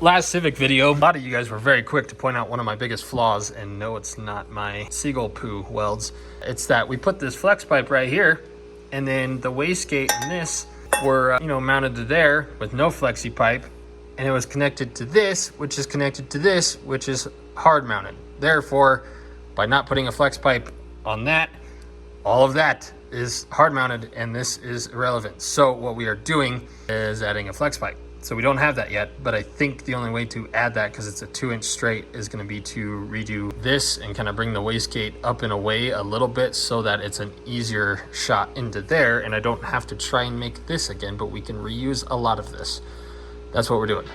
last Civic video, a lot of you guys were very quick to point out one of my biggest flaws, and no, it's not my seagull poo welds. It's that we put this flex pipe right here, and then the wastegate and this were, mounted to there with no flexi pipe, and it was connected to this, which is connected to this, which is hard mounted. Therefore, by not putting a flex pipe on that, all of that is hard mounted, and this is irrelevant. So what we are doing is adding a flex pipe. So we don't have that yet, but I think the only way to add that, because it's a 2-inch straight, is going to be to redo this and kind of bring the wastegate up and away a little bit so that it's an easier shot into there, and I don't have to try and make this again, but we can reuse a lot of this. That's what we're doing.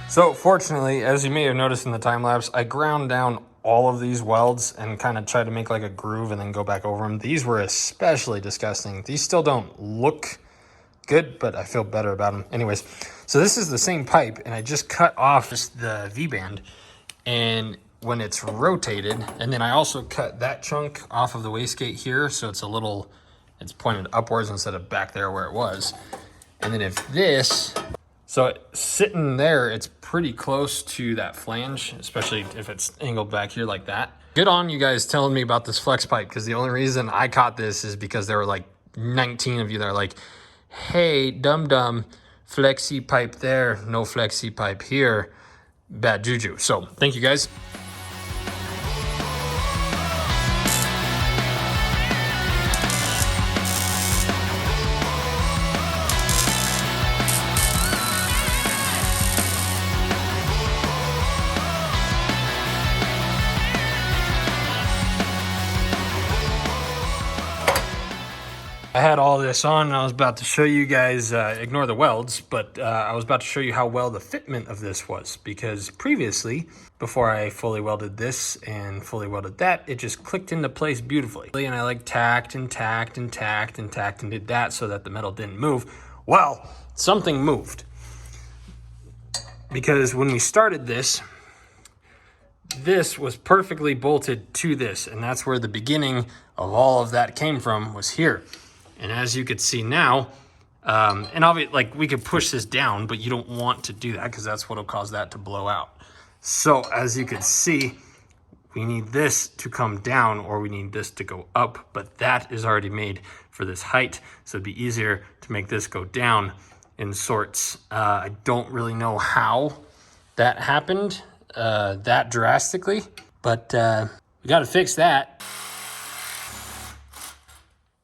So fortunately, as you may have noticed in the time lapse, I ground down all of these welds and kind of tried to make like a groove and then go back over them. These were especially disgusting. These still don't look good, but I feel better about them. Anyways, so this is the same pipe, and I just cut off just the V-band, and when it's rotated, and then I also cut that chunk off of the wastegate here, so it's pointed upwards instead of back there where it was. And then so sitting there, it's pretty close to that flange, especially if it's angled back here like that. Good on you guys telling me about this flex pipe, because the only reason I caught this is because there were like 19 of you that are like, hey, dum-dum, flexi pipe there, no flexi pipe here, bad juju. So thank you guys. I had all this on, and I was about to show you guys, ignore the welds, but I was about to show you how well the fitment of this was, because previously, before I fully welded this and fully welded that, it just clicked into place beautifully. And I like tacked and tacked and tacked and tacked and did that so that the metal didn't move. Well, something moved. Because when we started this was perfectly bolted to this, and that's where the beginning of all of that came from, was here. And as you could see now, and obviously, like, we could push this down, but you don't want to do that because that's what will cause that to blow out. So as you can see, we need this to come down, or we need this to go up, but that is already made for this height. So it'd be easier to make this go down in sorts. I don't really know how that happened that drastically, but we got to fix that.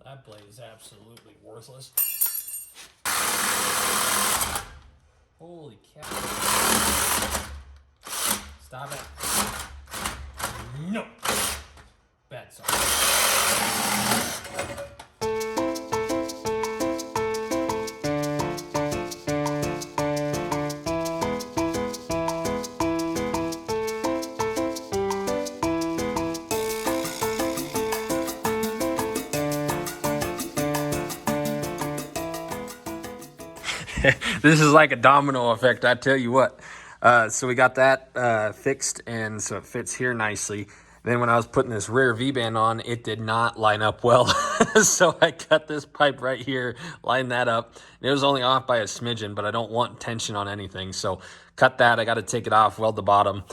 That blade is absolutely worthless. Holy cow. Stop it. No. Bad song. This is like a domino effect, I tell you what. So we got that fixed, and so it fits here nicely. Then when I was putting this rear V-band on, it did not line up well. So I cut this pipe right here, lined that up. It was only off by a smidgen, but I don't want tension on anything. So cut that, I got to take it off, weld the bottom.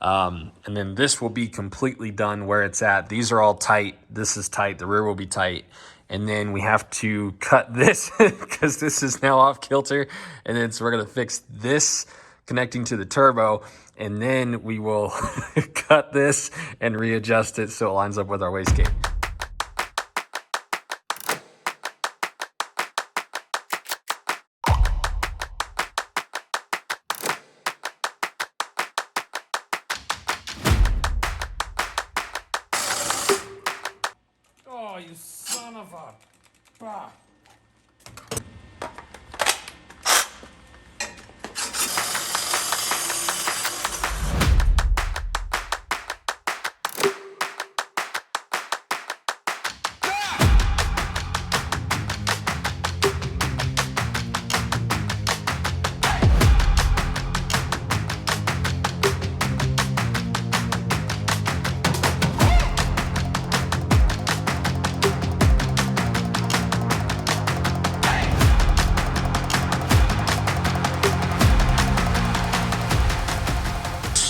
And then this will be completely done where it's at. These are all tight. This is tight. The rear will be tight. And then we have to cut this because this is now off kilter. And then so we're going to fix this connecting to the turbo. And then we will cut this and readjust it so it lines up with our wastegate. Oh, you son of a... Bah.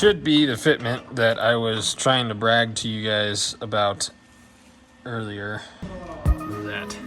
should be the fitment that I was trying to brag to you guys about earlier. That.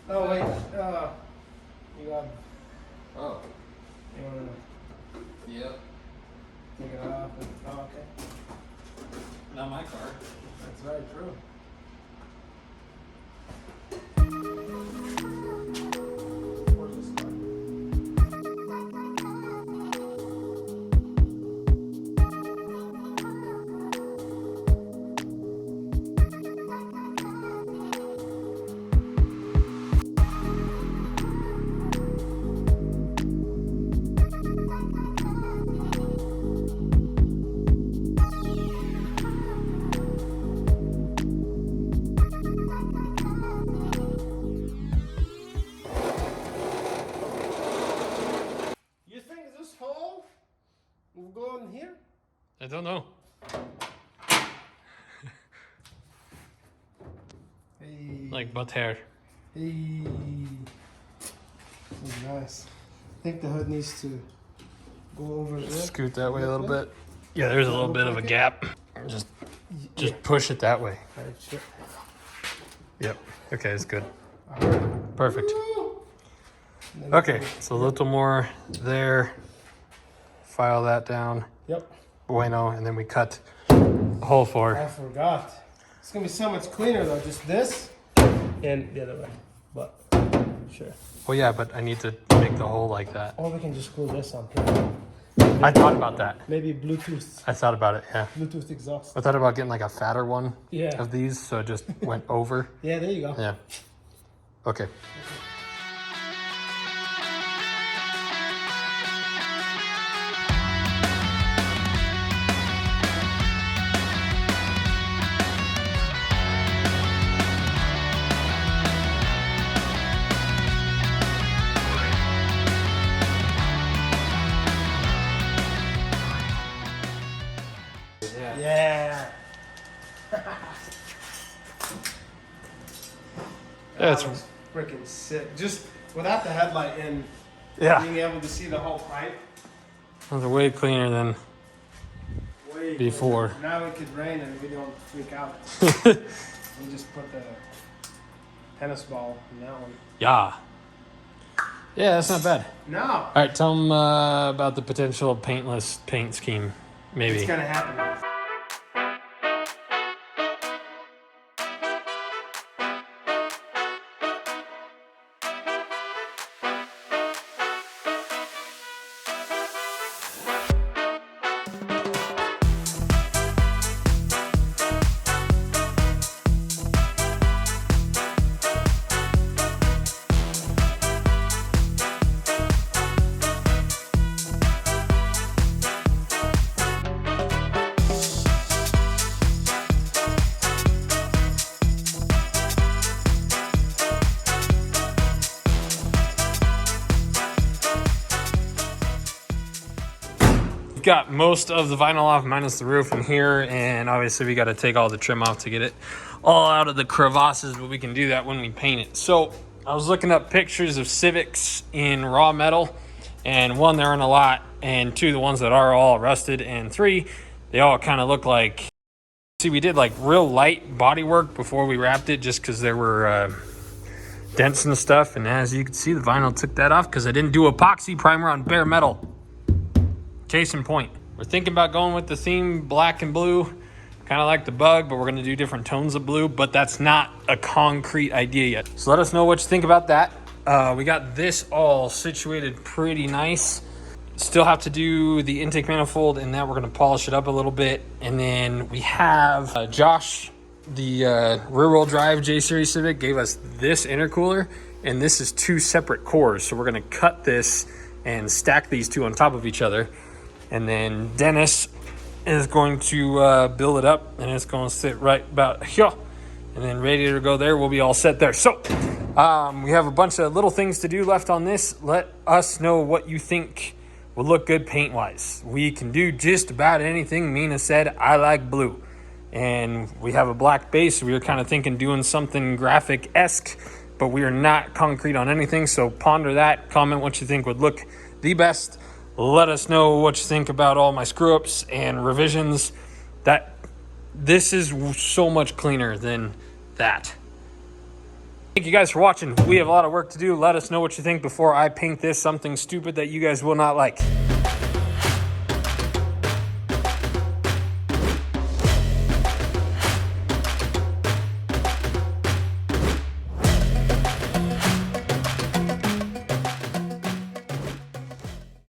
Oh wait, you got. Oh. You wanna Yep. take it off? Oh, okay. Not my car. That's very true. Where's this car? You think this hole will go in here? I don't know. Hey. Like butt hair. Hey. That's nice. I think the hood needs to go over there. Scoot that way a little bit. Yeah, there's a little bit of a gap. Just push it that way. Alright, sure. Yep. Okay, it's good. Alright. Perfect. Okay, so a little more there. File that down. Yep. Bueno, and then we cut a hole for. I forgot. It's gonna be so much cleaner though, just this and the other way. But sure. Well, yeah, but I need to make the hole like that. Or we can just glue this on here. I thought about that. Maybe Bluetooth. I thought about it, yeah. Bluetooth exhaust. I thought about getting like a fatter one Yeah. of these, so it just went over. Yeah, there you go. Yeah. Okay. Yeah. That's freaking sick. Just without the headlight and yeah. being able to see the whole pipe. Those are way cleaner than Way before. cleaner. Now it could rain and we don't freak out. We just put the tennis ball in that one. Yeah. Yeah, that's not bad. No. All right, tell them about the potential paintless paint scheme. Maybe. It's gonna happen. Got most of the vinyl off minus the roof in here, and obviously we got to take all the trim off to get it all out of the crevasses, but we can do that when we paint it. So I was looking up pictures of Civics in raw metal, and one, there aren't a lot, and two, the ones that are all rusted, and three, they all kind of look like, see, we did like real light body work before we wrapped it just because there were dents and stuff, and as you can see, the vinyl took that off because I didn't do epoxy primer on bare metal. Case in point. We're thinking about going with the theme black and blue, kind of like the bug, but we're going to do different tones of blue, but that's not a concrete idea yet. So let us know what you think about that. We got this all situated pretty nice. Still have to do the intake manifold, and that we're going to polish it up a little bit. And then we have Josh, the rear-wheel drive J-Series Civic, gave us this intercooler, and this is two separate cores. So we're going to cut this and stack these two on top of each other. And then Dennis is going to build it up, and it's going to sit right about here, and then ready to go there. We'll be all set there. So we have a bunch of little things to do left on this. Let us know what you think will look good paint wise. We can do just about anything. Mina said I like blue, and we have a black base. We were kind of thinking doing something graphic-esque, but we are not concrete on anything. So ponder that, comment what you think would look the best. Let us know what you think about all my screw ups and revisions. That this is so much cleaner than that. Thank you guys for watching. We have a lot of work to do. Let us know what you think before I paint this something stupid that you guys will not like.